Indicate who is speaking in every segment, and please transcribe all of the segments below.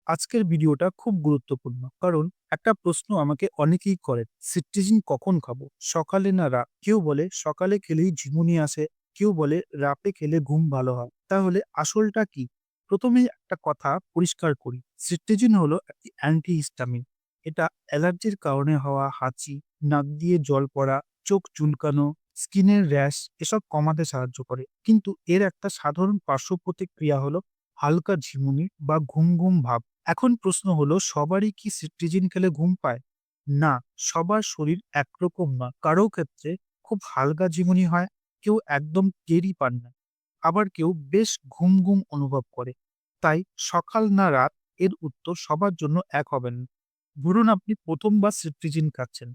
Speaker 1: আজকের ভিডিওটা খুব গুরুত্বপূর্ণ। কারণ একটা প্রশ্ন আমাকে অনেকেই করেন, সিট্রিজিন কখন খাবো? সকালে না রাত? কেউ বলে সকালে খেলেই ঝিমুনি আসে, কেউ বলে রাতে খেলে ঘুম ভালো হয়। তাহলে আসলটা কি? প্রথমেই একটা কথা পরিষ্কার করি। সিট্রিজিন হলো একটি অ্যান্টিহিস্টামিন। এটা অ্যালার্জির কারণে হওয়া হাঁচি, নাক দিয়ে জল পড়া, চোখ চুলকানো, স্কিনের র্যাশ এসব কমাতে সাহায্য করে। কিন্তু এর একটা সাধারণ পার্শ্ব প্রতিক্রিয়া হলো হালকা ঝিমুনি বা ঘুম ঘুম ভাব। এখন প্রশ্ন হলো, সবারই কি সিট্রিজিন খেলে ঘুম পায়? না, সবার শরীর একরকম না। কারো ক্ষেত্রে খুব হালকা ঝিমুনি হয়, কেউ একদম টেরই পান না, আবার কেউ বেশ ঘুম ঘুম অনুভব করে। তাই সকাল না রাত এর উত্তর সবার জন্য এক হবে না। ধরুন আপনি প্রথমবার সিট্রিজিন খাচ্ছেন,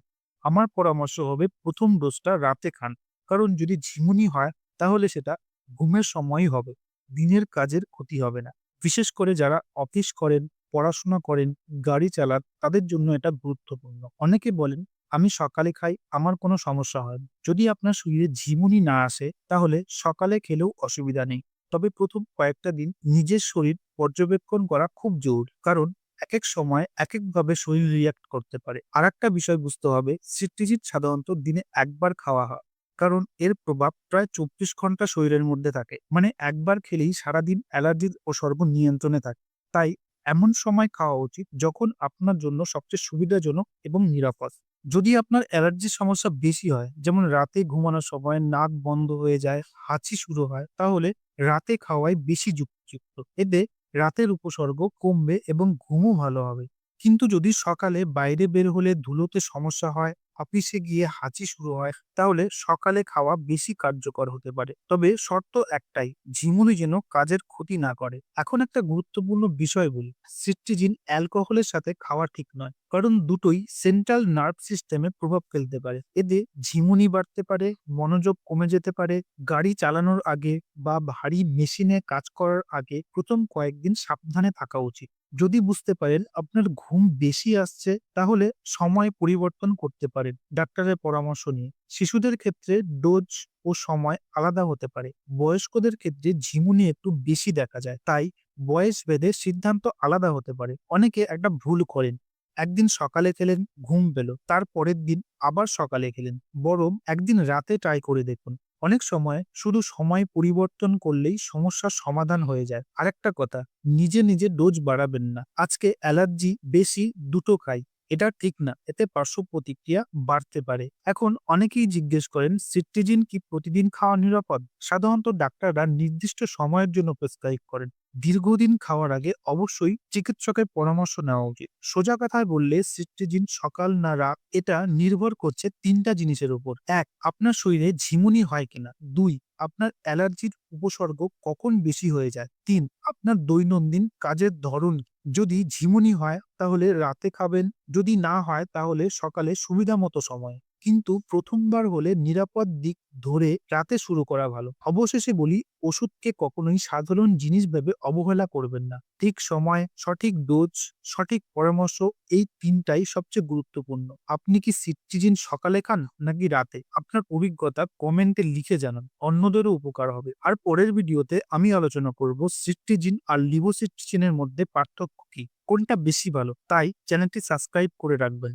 Speaker 1: আমার পরামর্শ হবে প্রথম ডোজটা রাতে খান। কারণ যদি ঝিমুনি হয় তাহলে সেটা ঘুমের সময়ই হবে, দিনের কাজের ক্ষতি হবে না। বিশেষ করে যারা অফিস করেন, পড়াশোনা করেন, গাড়ি চালান, তাদের জন্য এটা গুরুত্বপূর্ণ। অনেকে বলেন, আমি সকালে খাই, আমার কোনো সমস্যা হয় না। যদি আপনার শরীরে ঝিমুনি না আসে তাহলে সকালে খেলেও অসুবিধা নেই। তবে প্রথম কয়েকটা দিন নিজের শরীর পর্যবেক্ষণ করা খুব জরুরি। কারণ একেক সময় একেকভাবে শরীর রিঅ্যাক্ট করতে পারে। আরেকটা বিষয় বুঝতে হবে, সিট্রিজিন সাধারণত দিনে একবার খাওয়া হয়। কারণ এর প্রভাব প্রায় ২৪ ঘন্টা শরীরের মধ্যে থাকে। মানে একবার খেলেই সারাদিন অ্যালার্জির উপসর্গ নিয়ন্ত্রণে থাকে। তাই এমন সময় খাওয়া উচিত যখন আপনার জন্য সবচেয়ে সুবিধাজনক এবং নিরাপদ। যদি আপনার অ্যালার্জির সমস্যা বেশি হয়, যেমন রাতে ঘুমানোর সময় নাক বন্ধ হয়ে যায়, হাঁচি শুরু হয়, তাহলে রাতে খাওয়াই বেশি যুক্তিযুক্ত। এতে রাতের উপসর্গ কমবে এবং ঘুমও ভালো হবে। কিন্তু যদি সকালে বাইরে বের হলে ধুলোতে সমস্যা হয়, অফিসে গিয়ে হাঁচি শুরু হয়, তাহলে সকালে খাওয়া বেশি কার্যকর হতে পারে। তবে শর্ত একটাই, ঝিমুনি যেন কাজের ক্ষতি না করে। এখন একটা গুরুত্বপূর্ণ বিষয় বলি, সিট্রিজিন অ্যালকোহলের সাথে খাওয়া ঠিক নয়। কারণ দুটোই সেন্ট্রাল নার্ভ সিস্টেমে প্রভাব ফেলতে পারে। এতে ঝিমুনি বাড়তে পারে, মনোযোগ কমে যেতে পারে। গাড়ি চালানোর আগে বা ভারী মেশিনে কাজ করার আগে প্রথম কয়েকদিন সাবধানে থাকা উচিত। যদি বুঝতে পারেন আপনার ঘুম বেশি আসছে, তাহলে সময় পরিবর্তন করতে পারেন ডাক্তারের পরামর্শ নিয়ে। শিশুদের ক্ষেত্রে ডোজ ও সময় আলাদা হতে পারে। বয়স্কদের ক্ষেত্রে ঝিমুনি একটু বেশি দেখা যায়, তাই বয়স ভেদে সিদ্ধান্ত আলাদা হতে পারে। অনেকে একটা ভুল করেন, একদিন সকালে খেলেন, ঘুম পেল, তার পরের দিন আবার সকালে খেলেন। বরং একদিন রাতে ট্রাই করে দেখুন। অনেক সময় শুধু সময় পরিবর্তন করলেই সমস্যার সমাধান হয়ে যায়। আরেকটা কথা, নিজে নিজে ডোজ বাড়াবেন না। আজকে অ্যালার্জি বেশি, দুটো খাই, এটা ঠিক না। এতে পার্শ্ব প্রতিক্রিয়া বাড়তে পারে। এখন অনেকেই জিজ্ঞেস করেন, সিট্রিজিন কি প্রতিদিন খাওয়া নিরাপদ? সাধারণত ডাক্তাররা নির্দিষ্ট সময়ের জন্য প্রেসক্রাইব করেন। দীর্ঘদিন খাওয়ার আগে অবশ্যই চিকিৎসকের পরামর্শ নেওয়া উচিত। সোজা কথায় বললে, সিট্রিজিন সকাল না রাত এটা নির্ভর করছে তিনটা জিনিসের উপর। এক, আপনার শরীরে ঝিমুনি হয় কিনা। দুই, আপনার অ্যালার্জির উপসর্গ কখন বেশি হয়ে যায়। তিন, আপনার দৈনন্দিন কাজের ধরন কি? যদি ঝিমুনি হয় তাহলে রাতে খাবেন, যদি না হয় তাহলে সকালে সুবিধা মতো সময়। কিন্তু প্রথমবার হলে নিরাপদ দিক ধরে রাতে শুরু করা ভালো। অবশেষে বলি, ওষুধকে কখনোই সাধারণ জিনিস ভেবে অবহেলা করবেন না। ঠিক সময়, সঠিক ডোজ, সঠিক পরামর্শ, এই তিনটাই সবচেয়ে গুরুত্বপূর্ণ। আপনি কি সিট্রিজিন সকালে খান নাকি রাতে? আপনার অভিজ্ঞতা কমেন্টে লিখে জানান, অন্যদেরও উপকার হবে। আর পরের ভিডিওতে আমি আলোচনা করব সিট্রিজিন আর লিভোসিট্রিজিনের মধ্যে পার্থক্য কি, কোনটা বেশি ভালো। তাই চ্যানেলটি সাবস্ক্রাইব করে রাখবেন।